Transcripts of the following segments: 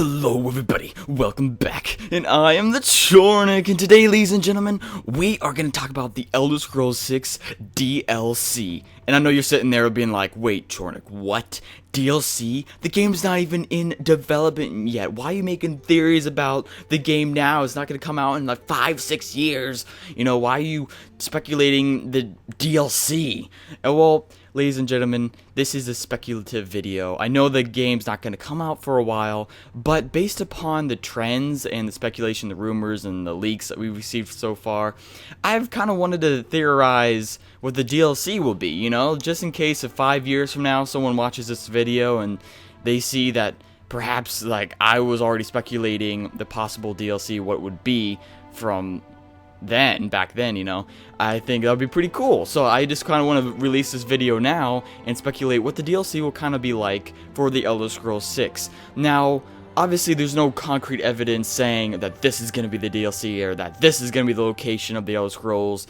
Hello everybody, welcome back, and I am TheChornick, and today, ladies and gentlemen, we are going to talk about the Elder Scrolls 6 DLC. And I know you're sitting there being like, wait, Chornick, what? DLC? The game's not even in development yet. Why are you making theories about the game now? It's not going to come out in like 5-6 years. You know, why are you speculating the DLC? And well, ladies and gentlemen, this is a speculative video. I know the game's not going to come out for a while, but based upon the trends and the speculation, the rumors, and the leaks that we've received so far, I've kind of wanted to theorize what the DLC will be, you know, just in case if 5 years from now someone watches this video and they see that perhaps, like, I was already speculating the possible DLC, what it would be from back then, you know, I think that would be pretty cool. So I just kind of want to release this video now and speculate what the DLC will kind of be like for the Elder Scrolls 6. Now, obviously there's no concrete evidence saying that this is going to be the DLC or that this is going to be the location of the Elder Scrolls.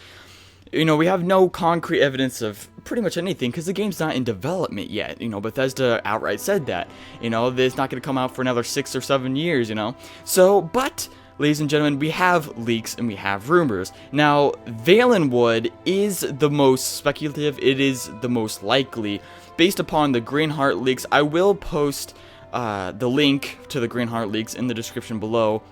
You know, we have no concrete evidence of pretty much anything because the game's not in development yet. You know, Bethesda outright said that. You know, it's not going to come out for another 6 or 7 years, you know. So, but ladies and gentlemen, we have leaks and we have rumors. Now, Valenwood is the most speculative. It is the most likely. Based upon the Greenheart leaks, I will post the link to the Greenheart leaks in the description below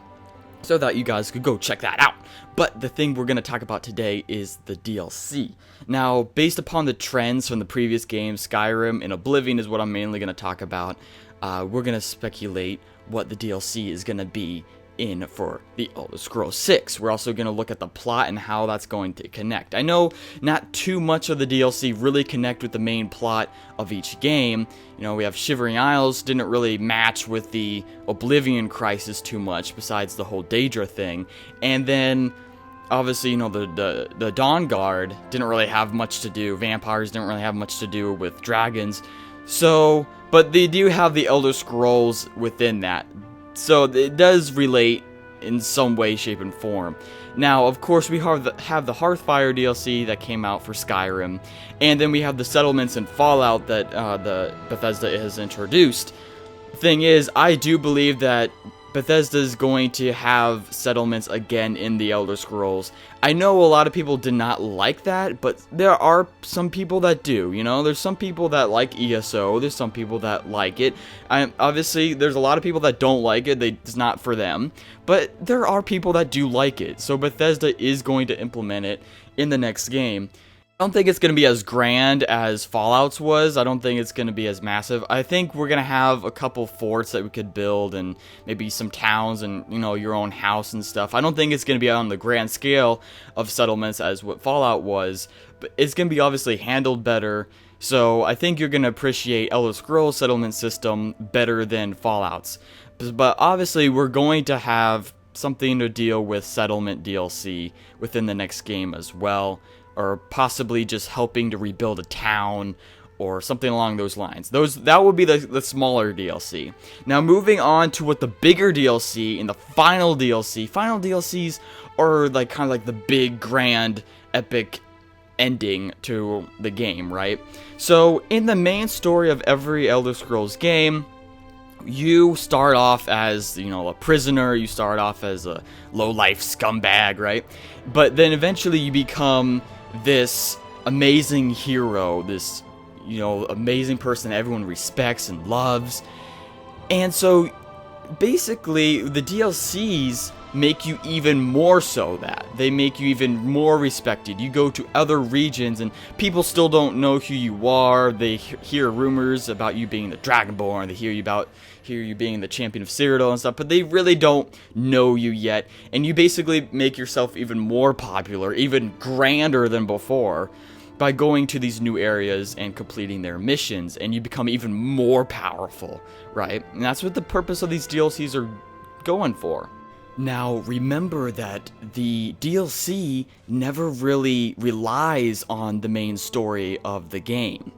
so that you guys could go check that out. But the thing we're going to talk about today is the DLC. Now, based upon the trends from the previous games, Skyrim and Oblivion is what I'm mainly going to talk about. We're going to speculate what the DLC is going to be in for the Elder Scrolls 6. We're also going to look at the plot and how that's going to connect. I know not too much of the DLC really connect with the main plot of each game. You know, we have Shivering Isles didn't really match with the Oblivion crisis too much, besides the whole Daedra thing. And then obviously, you know, the Dawn Guard didn't really have much to do. Vampires didn't really have much to do with dragons. So, but they do have the Elder Scrolls within that. So it does relate in some way, shape, and form. Now, of course, we have the Hearthfire DLC that came out for Skyrim, and then we have the settlements and Fallout that the Bethesda has introduced. The thing is, I do believe that Bethesda is going to have settlements again in the Elder Scrolls. I know a lot of people did not like that, but there are some people that do, you know? There's some people that like ESO, there's some people that like it. Obviously, there's a lot of people that don't like it, it's not for them. But there are people that do like it, so Bethesda is going to implement it in the next game. I don't think it's going to be as grand as Fallout's was. I don't think it's going to be as massive. I think we're going to have a couple forts that we could build and maybe some towns and, you know, your own house and stuff. I don't think it's going to be on the grand scale of settlements as what Fallout was, but it's going to be obviously handled better. So I think you're going to appreciate Elder Scrolls settlement system better than Fallout's. But obviously we're going to have something to deal with settlement DLC within the next game as well, or possibly just helping to rebuild a town or something along those lines. That would be the smaller DLC. Now, moving on to what the bigger DLC and the final DLC. Final DLCs are like kind of like the big, grand, epic ending to the game, right? So, in the main story of every Elder Scrolls game, you start off as, you know, a prisoner, you start off as a low-life scumbag, right? But then eventually you become this amazing hero, this, you know, amazing person that everyone respects and loves. And so basically the DLCs make you even more so that. They make you even more respected. You go to other regions and people still don't know who you are. They hear rumors about you being the Dragonborn. They hear you being the champion of Cyrodiil and stuff, but they really don't know you yet. And you basically make yourself even more popular, even grander than before, by going to these new areas and completing their missions, and you become even more powerful, right? And that's what the purpose of these DLCs are going for. Now, remember that the DLC never really relies on the main story of the game.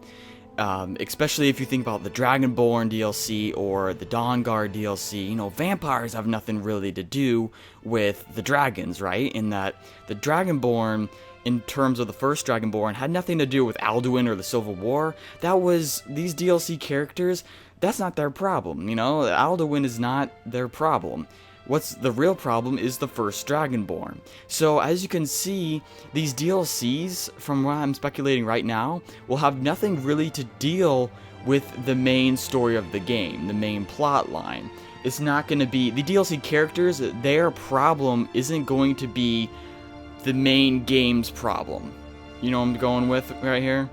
Especially if you think about the Dragonborn DLC or the Dawn Guard DLC, you know, vampires have nothing really to do with the dragons, right? In that the Dragonborn, in terms of the first Dragonborn, had nothing to do with Alduin or the Civil War. That was, these DLC characters, that's not their problem, you know? Alduin is not their problem. What's the real problem is the first Dragonborn. So as you can see, these DLCs, from what I'm speculating right now, will have nothing really to deal with the main story of the game, the main plot line. It's not going to be, the DLC characters, their problem isn't going to be the main game's problem. You know what I'm going with right here?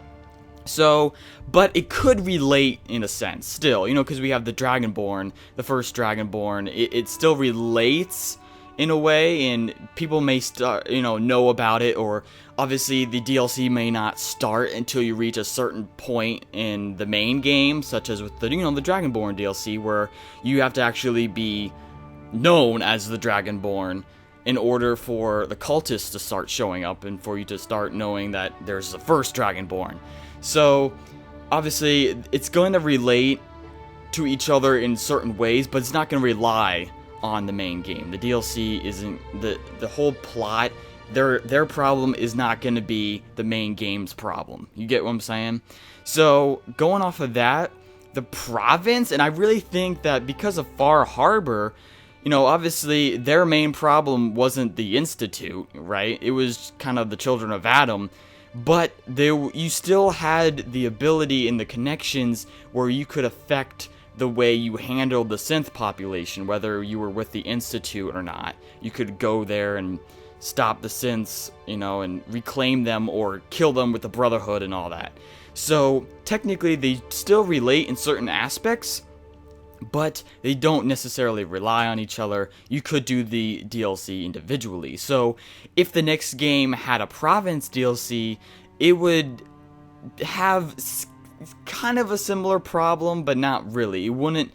So, but it could relate in a sense, still, you know, because we have the Dragonborn, the first Dragonborn, it still relates in a way, and people may start, you know about it, or obviously the DLC may not start until you reach a certain point in the main game, such as with the, you know, the Dragonborn DLC, where you have to actually be known as the Dragonborn in order for the cultists to start showing up and for you to start knowing that there's the first Dragonborn. So, obviously, it's going to relate to each other in certain ways, but it's not going to rely on the main game. The DLC isn't, the whole plot, their problem is not going to be the main game's problem. You get what I'm saying? So, going off of that, the province, and I really think that because of Far Harbor, you know, obviously, their main problem wasn't the Institute, right? It was kind of the Children of Adam. But you still had the ability and the connections where you could affect the way you handled the synth population, whether you were with the Institute or not. You could go there and stop the synths, you know, and reclaim them or kill them with the Brotherhood and all that. So, technically, they still relate in certain aspects, but they don't necessarily rely on each other. You could do the DLC individually. So, if the next game had a province DLC, it would have kind of a similar problem, but not really. It wouldn't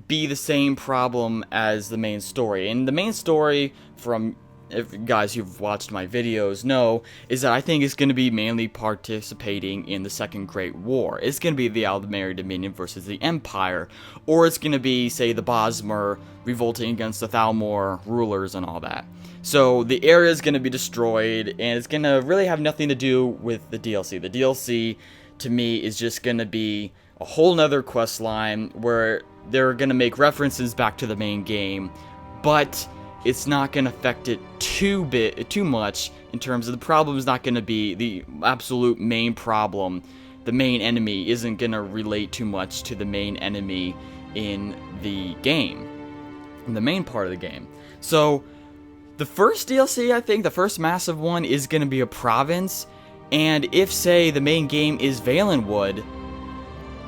be the same problem as the main story. And the main story, from if guys who've watched my videos know, is that I think it's going to be mainly participating in the Second Great War. It's going to be the Aldmeri Dominion versus the Empire, or it's going to be, say, the Bosmer revolting against the Thalmor rulers and all that. So the area is going to be destroyed, and it's going to really have nothing to do with the DLC. The DLC, to me, is just going to be a whole nother quest line where they're going to make references back to the main game, but it's not going to affect it too much in terms of the problem is not going to be the absolute main problem. The main enemy isn't going to relate too much to the main enemy in the game, in the main part of the game. So, the first DLC, I think, the first massive one, is going to be a province, and if, say, the main game is Valenwood,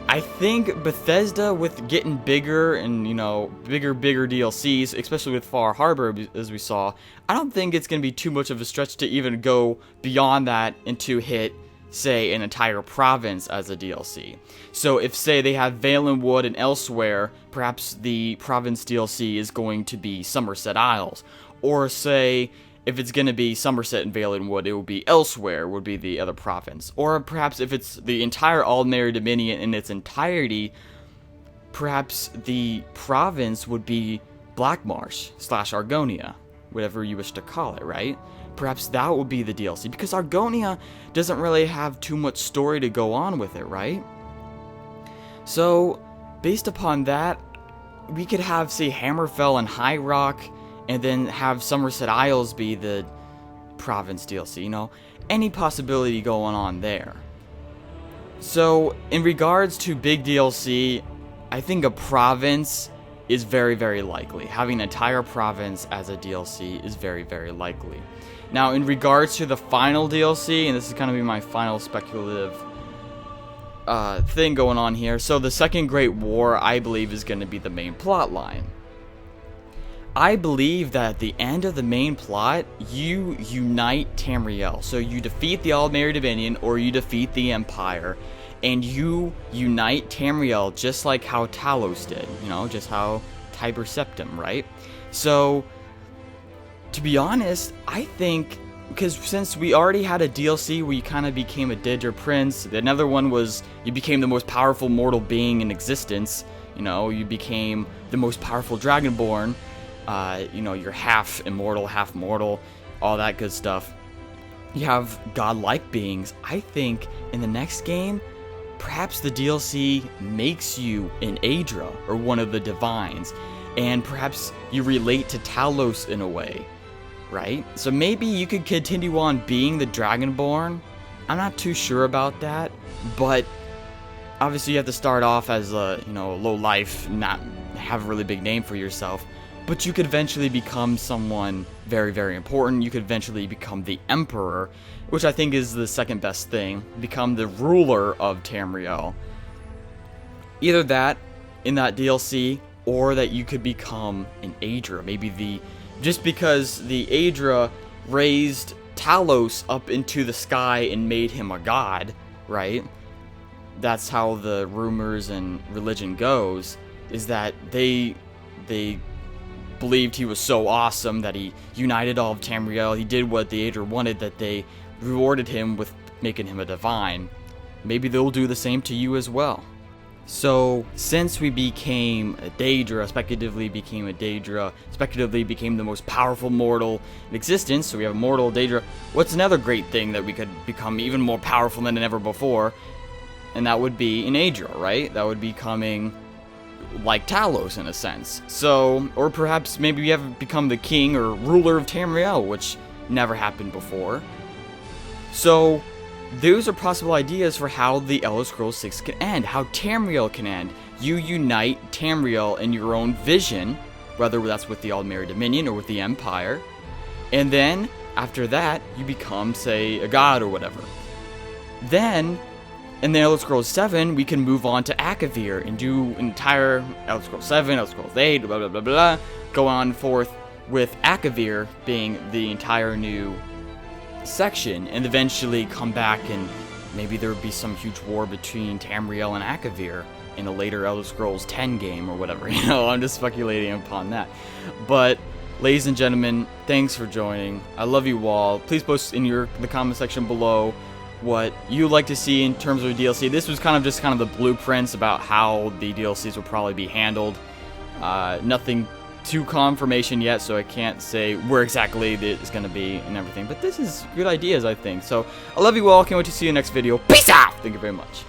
I think Bethesda, with getting bigger and, you know, bigger DLCs, especially with Far Harbor, as we saw, I don't think it's going to be too much of a stretch to even go beyond that and to hit, say, an entire province as a DLC. So if, say, they have Valenwood and elsewhere, perhaps the province DLC is going to be Somerset Isles. Or, say, if it's going to be Somerset and Valenwood, it will be elsewhere, would be the other province. Or perhaps if it's the entire Aldmeri Dominion in its entirety, perhaps the province would be Blackmarsh / Argonia, whatever you wish to call it, right? Perhaps that would be the DLC, because Argonia doesn't really have too much story to go on with it, right? So, based upon that, we could have, say, Hammerfell and High Rock, and then have Somerset Isles be the province DLC, you know? Any possibility going on there. So, in regards to big DLC, I think a province is very, very likely. Having an entire province as a DLC is very, very likely. Now, in regards to the final DLC, and this is going to be my final speculative thing going on here, so the Second Great War, I believe, is going to be the main plot line. I believe that at the end of the main plot, you unite Tamriel. So you defeat the Aldmeri Dominion, or you defeat the Empire, and you unite Tamriel just like how Talos did, you know, just how Tiber Septim, right? So, to be honest, I think, because since we already had a DLC where you kind of became a Daedra Prince, another one was you became the most powerful mortal being in existence, you know, you became the most powerful Dragonborn, you know, you're half immortal, half mortal, all that good stuff. You have godlike beings. I think in the next game, perhaps the DLC makes you an Aedra, or one of the Divines, and perhaps you relate to Talos in a way, right? So maybe you could continue on being the Dragonborn. I'm not too sure about that, but obviously you have to start off as a, low life, not have a really big name for yourself, but you could eventually become someone very, very important. You could eventually become the Emperor, which I think is the second best thing, become the ruler of Tamriel. Either that, in that DLC, or that you could become an Aedra. Maybe just because the Aedra raised Talos up into the sky and made him a god, right? That's how the rumors and religion goes, is that they believed he was so awesome that he united all of Tamriel. He did what the Aedra wanted, that they rewarded him with making him a divine. Maybe they'll do the same to you as well. So, since we became a Daedra, speculatively became the most powerful mortal in existence, so we have a mortal Daedra, what's another great thing that we could become even more powerful than ever before? And that would be an Aedra, right? That would be becoming like Talos in a sense. So, or perhaps maybe we have become the king or ruler of Tamriel, which never happened before. So, those are possible ideas for how the Elder Scrolls 6 can end, how Tamriel can end. You unite Tamriel in your own vision, whether that's with the Aldmeri Dominion or with the Empire, and then, after that, you become, say, a god or whatever. Then, in the Elder Scrolls 7, we can move on to Akavir and do entire Elder Scrolls 7, Elder Scrolls 8, blah blah blah blah, go on forth with Akavir being the entire new section, and eventually come back and maybe there would be some huge war between Tamriel and Akavir in a later Elder Scrolls 10 game or whatever, I'm just speculating upon that. But, ladies and gentlemen, thanks for joining. I love you all. Please post in the comment section below what you'd like to see in terms of DLC. This was kind of the blueprints about how the DLCs will probably be handled. Nothing to confirmation yet, so I can't say where exactly it's going to be and everything. But this is good ideas, I think. So, I love you all. Can't wait to see you next video. Peace out! Thank you very much.